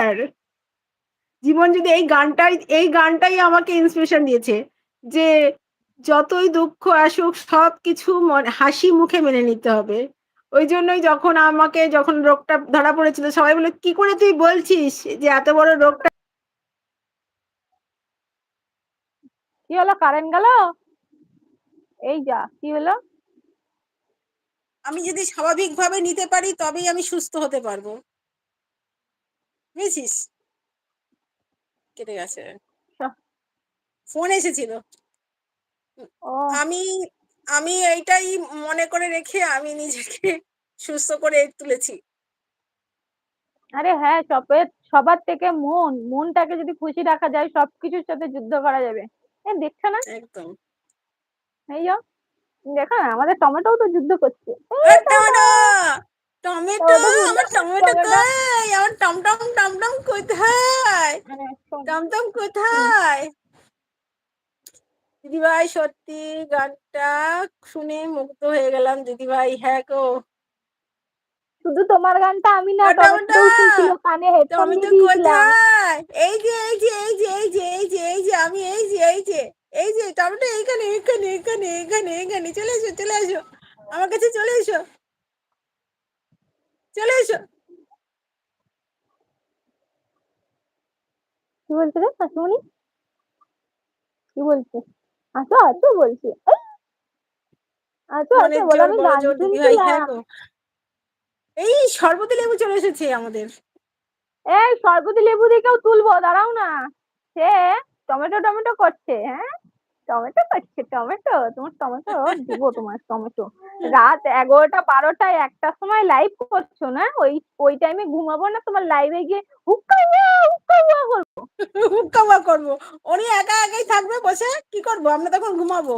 আর জীবন যদি এই গানটাই আমাকে ইন্সপিরেশন দিয়েছে যে যতই দুঃখ আসুক সবকিছু হাসি মুখে মেনে নিতে হবে। ওই জন্যই যখন রোগটা ধরা পড়েছিল সবাই বলল, "কি করে তুই বলছিস যে এত বড় রোগটা?" কি হলো, কারেন্ট গেল? এই যা, কি হলো? আমি যদি স্বাভাবিকভাবে নিতে পারি তবেই আমি সুস্থ হতে পারবো। বুঝেছিস? কেটে গেছে। ফোন এসেছিল। ও আমি আমি এইটাই মনে করে রেখে আমি নিজেকে সুস্থ করে তুলেছি। আরে হ্যাঁ, সবার থেকে মনটাকে যদি খুশি রাখা যায় সবকিছুর সাথে যুদ্ধ করা যাবে। দেখছো না? একদম। এই যো, দেখো না, আমাদের টমেটোও তো যুদ্ধ করছে। টমেটো টমেটো টমেটো আমার টমেটো টমেটো কই? আমার টমটম টমটম কোথায়? মানে শোন, টমটম কোথায়? দিদিভাই সত্যি গানটা শুনে মুগ্ধ হয়ে গেলাম দিদিভাই। হ্যাঁ গো। শুধু তোমার গানটা আমি না, টমেটো টমেটোও শুনছিল, কানে হেডফোন টমেটো দিয়ে দিয়েছিলাম। কোথায়? এই যে আমি এই যে টমেটো এইখানে এইখানে এইখানে এইখানে এইখানে চলে এসো চলে এসো আমার কাছে চলে এসো চলে এসো। কি বলছে রে কাকিমণি? কি বলছে? আসো আসো বলছে। আসো আসো মনের বলে জোর আমি বড় গান জোর দিদিভাই। হ্যাঁ শুনছিলাম। গো। এই শরবতি লেবু চলে এসেছে আমাদের। এই সরবতি লেবু দিকেও তুলবো, দাঁড়াও না। সে টমেটো টমেটো করছে, হ্যাঁ টমেটো করছে, টমেটো তোমার টমেটো দিব, তোমার টমেটো। রাত 11টা 12টায় একটার সময় লাইভ করছো না? ওই ওই টাইমে ঘুমাবো না, তোমার লাইভে গিয়ে হুক্কা হুক্কা করবো। হুক্কামা করবো। উনি একা একাই থাকবে বসে, কি করবো আমরা তখন ঘুমাবো।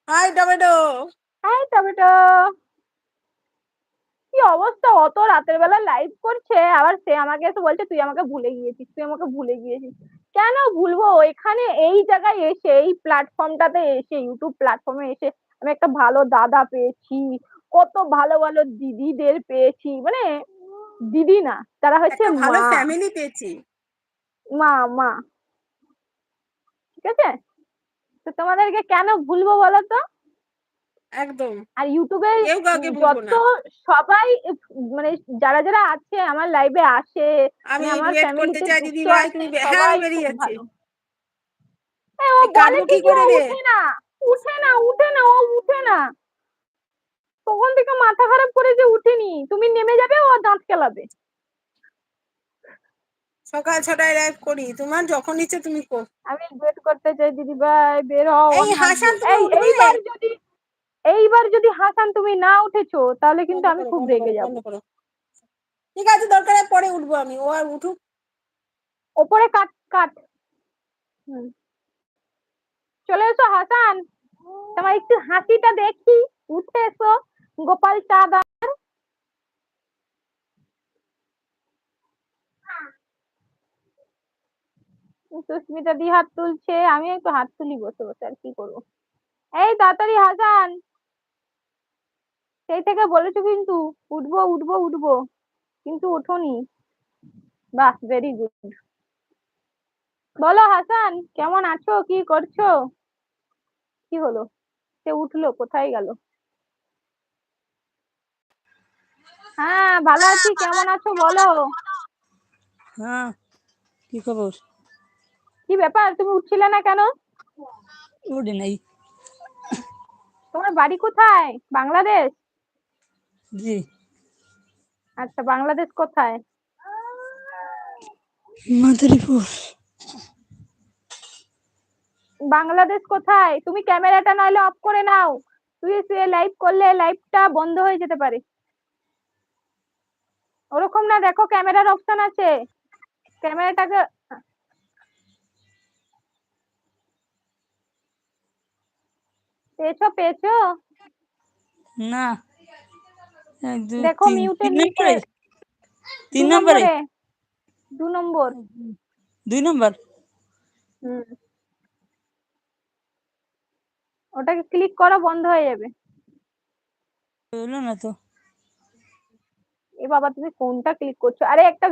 High tomato. এই টমেটো, কি অবস্থা, অত রাতের বেলা লাইভ করছে, আবার সে আমাকে এসে বলছে তুই আমাকে ভুলে গিয়েছিস, তুই আমাকে ভুলে গিয়েছিস। কেন ভুলবো? এখানে এই জায়গায় এসে, এই প্ল্যাটফর্মটাতে এসে, ইউটিউব প্ল্যাটফর্মে এসে আমি একটা ভালো দাদা পেয়েছি, কত ভালো ভালো দিদিদের পেয়েছি, মানে দিদি না, তারা হচ্ছে একটা ভালো মা। ফ্যামিলি পেয়েছি। মা মা, ঠিক আছে? তো তোমাদেরকে কেন ভুলবো বলো তো? একদম। আর ইউটিউবে কেউ কাউকে ভুলবো যত না। সবাই, মানে যারা যারা আছে আমার লাইভে আসে, আমি মানে আমার ডুয়েট করতে ফ্যামিলিতে চাই দিদি যুক্ত ভাই, আছে, তুমি হ্যাঁ আমি সবাই বেরিয়ে খুব যাচ্ছি। ভালো। ও এই বলে কাটবো কি ঠিকই, ও করে রে? উঠে না, উঠে না, উঠে না, ও উঠে না। তখন থেকে মাথা খারাপ করে যে উঠেনি, তুমি নেমে যাবে ও দাঁত কেলাবে। সকাল 6টায় লাইভ করি, তোমার যখন ইচ্ছে তুমি কর। আমি ওয়েট করতে চাই দিদি ভাই, বের হও, এই আমি হাসবো। হাসান তুমি এই উঠবে? এইবার যদি হাসান তুমি না উঠেছো তাহলে কিন্তু বন্ধ আমি করো খুব বন্ধ করো রেগে যাব। বন্ধ করো। ঠিক আছে, দরকার হয় পরে উঠবো আমি, ও আর উঠুক। ওপরে কাট কাট। হুম, চলে এসো হাসান, তোমার একটু হাসিটা দেখি, উঠে এসো গোপাল চাঁদা। সুস্মিতা দি হাত তুলছে, আমি একটু হাত তুলি বসে বসে, আর কি করবো। এই তাড়াতাড়ি হাসান, সেই থেকে বলেছো কিন্তু উঠবো উঠবো উঠবো, কিন্তু ওঠোনি। বাহ, ভেরি গুড। বলো হাসান, কেমন আছো, কি করছো? কি হলো, সে উঠলো, কোথায় গেল? হ্যাঁ ভালো আছি, কেমন আছো বলো। হ্যাঁ, কি খবর? কি ব্যাপার, তুমি উঠছিলে না কেন? উঠে নাই। তোমার বাড়ি কোথায়? বাংলাদেশ? জি। আচ্ছা, বাংলাদেশ কোথায়? মাদারীপুর। বাংলাদেশ কোথায়? তুমি ক্যামেরাটা নাহলে অফ করে নাও, তুই শুয়ে লাইভ করলে লাইভটা বন্ধ হয়ে যেতে পারে। ওরকম না, দেখো ক্যামেরার অপশন আছে, ক্যামেরাটাকে পেয়েছো পেয়েছো? না, এক দুই দেখো তিন, মিউটের তিন নিচে, নম্বরে, দু তিন নম্বরে, নম্বরে, 2 নম্বর। 2 নম্বর। হুম, ওটাকে ক্লিক করো, বন্ধ হয়ে যাবে। হলো না তো। এ বাবা তুমি কোনটা ক্লিক করছো? আরে একটা